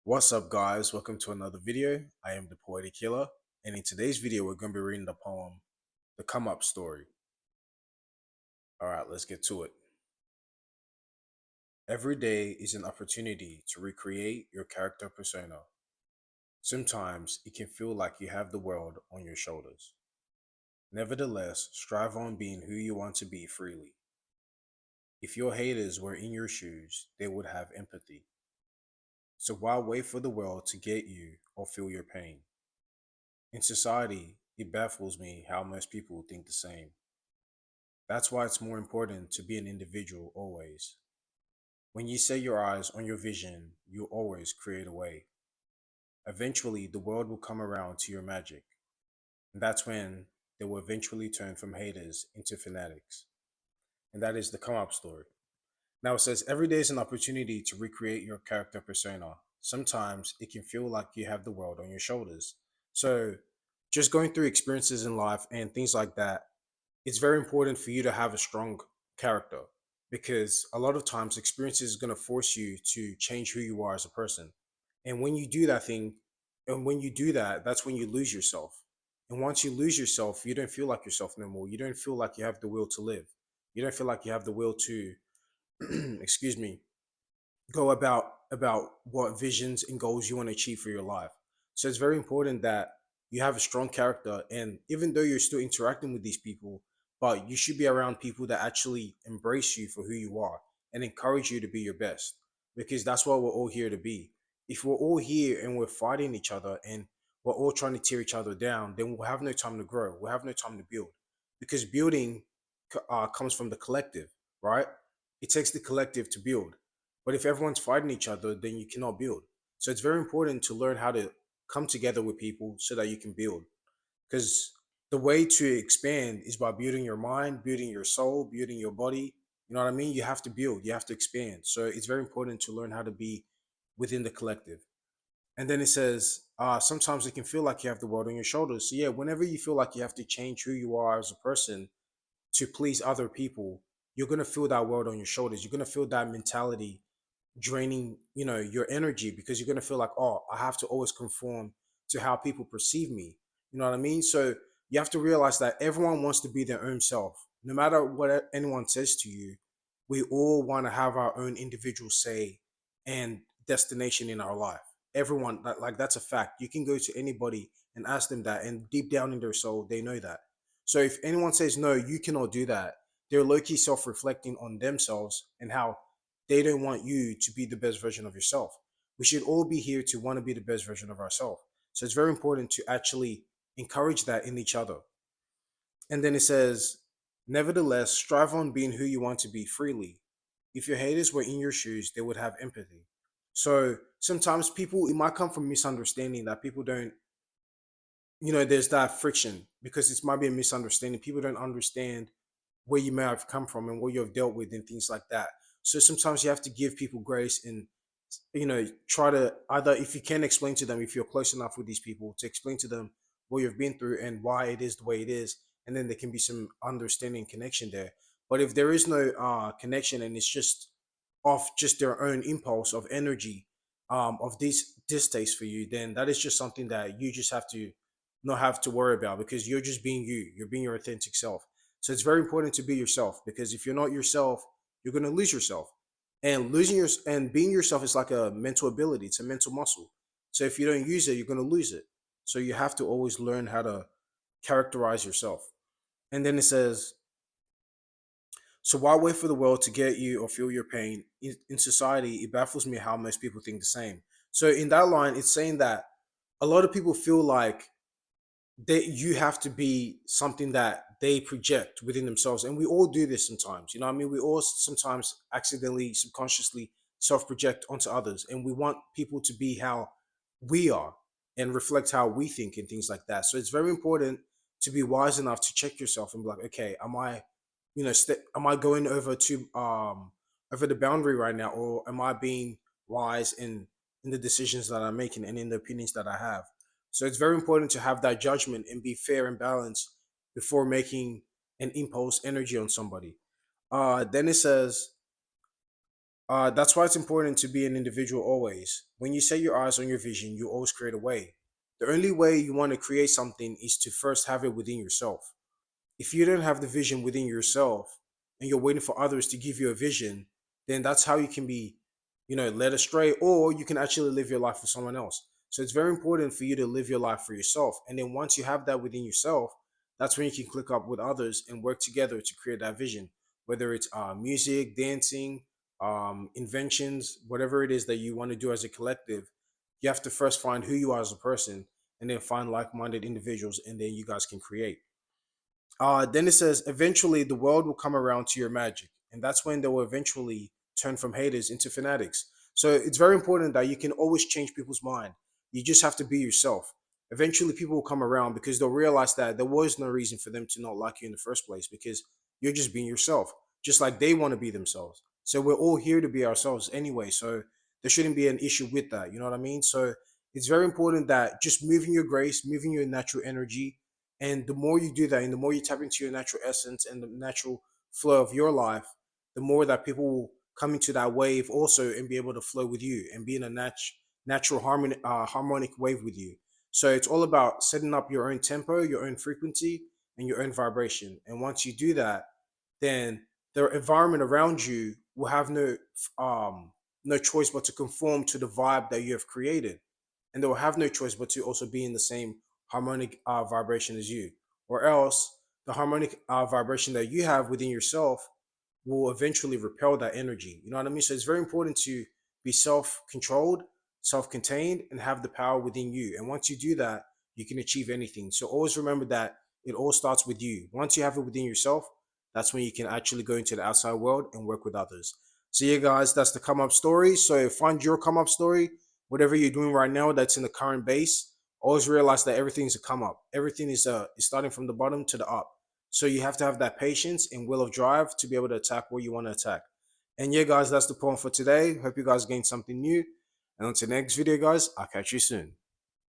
What's up, guys? Welcome to another video. I am the Poetic Killer, and in today's video, we're going to be reading the poem The Come Up Story. All right, let's get to it. Every day is an opportunity to recreate your character persona. Sometimes it can feel like you have the world on your shoulders. Nevertheless, strive on being who you want to be freely. If your haters were in your shoes, they would have empathy. So why wait for the world to get you or feel your pain? In society, it baffles me how most people think the same. That's why it's more important to be an individual always. When you set your eyes on your vision, you always create a way. Eventually, the world will come around to your magic. And that's when they will eventually turn from haters into fanatics. And that is the come up story. Now it says every day is an opportunity to recreate your character persona. Sometimes it can feel like you have the world on your shoulders. So, just going through experiences in life and things like that, it's very important for you to have a strong character because a lot of times experiences is going to force you to change who you are as a person. And when you do that thing, and when you do that, that's when you lose yourself. And once you lose yourself, you don't feel like yourself no more. You don't feel like you have the will to live. You don't feel like you have the will to excuse me, go about what visions and goals you want to achieve for your life. So it's very important that you have a strong character, and even though you're still interacting with these people, but you should be around people that actually embrace you for who you are and encourage you to be your best, because that's what we're all here to be. If we're all here and we're fighting each other and we're all trying to tear each other down, then we'll have no time to grow, we'll have no time to build, because building comes from the collective, right? It takes the collective to build, but if everyone's fighting each other, then you cannot build. So it's very important to learn how to come together with people so that you can build. Because the way to expand is by building your mind, building your soul, building your body. You know what I mean? You have to build, you have to expand. So it's very important to learn how to be within the collective. And then it says, sometimes it can feel like you have the world on your shoulders. So yeah, whenever you feel like you have to change who you are as a person to please other people, you're gonna feel that world on your shoulders. You're gonna feel that mentality draining, your energy, because you're going to feel like, oh, I have to always conform to how people perceive me. You know what I mean? So you have to realize that everyone wants to be their own self. No matter what anyone says to you, we all want to have our own individual say and destination in our life. Everyone, like that's a fact. You can go to anybody and ask them that, and deep down in their soul they know that. So if anyone says no, you cannot do that, they're low-key self-reflecting on themselves and how they don't want you to be the best version of yourself. We should all be here to want to be the best version of ourselves. So it's very important to actually encourage that in each other. And then it says, nevertheless, strive on being who you want to be freely. If your haters were in your shoes, they would have empathy. So sometimes people, it might come from misunderstanding that people don't, there's that friction because it might be a misunderstanding. People don't understand where you may have come from and what you have dealt with and things like that. So sometimes you have to give people grace and try to either, if you can, explain to them, if you're close enough with these people, to explain to them what you've been through and why it is the way it is, and then there can be some understanding connection there. But if there is no connection and it's just off just their own impulse of energy, of this distaste for you, then that is just something that you just have to not have to worry about, because you're just being you're being your authentic self. So it's very important to be yourself, because if you're not yourself, you're going to lose yourself. And being yourself is like a mental ability, it's a mental muscle. So if you don't use it, you're going to lose it. So you have to always learn how to characterize yourself. And then it says, so why wait for the world to get you or feel your pain? In society, it baffles me how most people think the same. So in that line, it's saying that a lot of people feel like you have to be something that they project within themselves, and we all do this sometimes. You know what I mean? We all sometimes accidentally, subconsciously self-project onto others, and we want people to be how we are and reflect how we think and things like that. So it's very important to be wise enough to check yourself and be like, okay, am I, am I going over the boundary right now, or am I being wise in the decisions that I'm making and in the opinions that I have? So it's very important to have that judgment and be fair and balanced before making an impulse energy on somebody. Then it says, That's why it's important to be an individual always. When you set your eyes on your vision, you always create a way. The only way you want to create something is to first have it within yourself. If you don't have the vision within yourself and you're waiting for others to give you a vision, then that's how you can be, led astray, or you can actually live your life for someone else. So it's very important for you to live your life for yourself. And then once you have that within yourself, that's when you can click up with others and work together to create that vision, whether it's music, dancing, inventions, whatever it is that you want to do as a collective. You have to first find who you are as a person and then find like-minded individuals, and then you guys can create. Then it says, eventually the world will come around to your magic. And that's when they will eventually turn from haters into fanatics. So it's very important that you can always change people's mind. You just have to be yourself. Eventually people will come around because they'll realize that there was no reason for them to not like you in the first place because you're just being yourself, just like they want to be themselves. So we're all here to be ourselves anyway. So there shouldn't be an issue with that. You know what I mean? So it's very important that just moving your grace, moving your natural energy, and the more you do that, and the more you tap into your natural essence and the natural flow of your life, the more that people will come into that wave also and be able to flow with you and be in a natural harmonic wave with you. So it's all about setting up your own tempo, your own frequency, and your own vibration. And once you do that, then the environment around you will have no choice but to conform to the vibe that you have created, and they will have no choice but to also be in the same harmonic vibration as you, or else the harmonic vibration that you have within yourself will eventually repel that energy. You know what I mean? So it's very important to be self-controlled, self-contained, and have the power within you. And once you do that, you can achieve anything. So always remember that it all starts with you. Once you have it within yourself, that's when you can actually go into the outside world and work with others. So yeah, guys, that's the come up story. So find your come up story, whatever you're doing right now that's in the current base. Always realize that everything's a come up. Everything is starting from the bottom to the up. So you have to have that patience and will of drive to be able to attack where you want to attack. And yeah, guys, that's the point for today. Hope you guys gained something new. And until next video, guys, I'll catch you soon.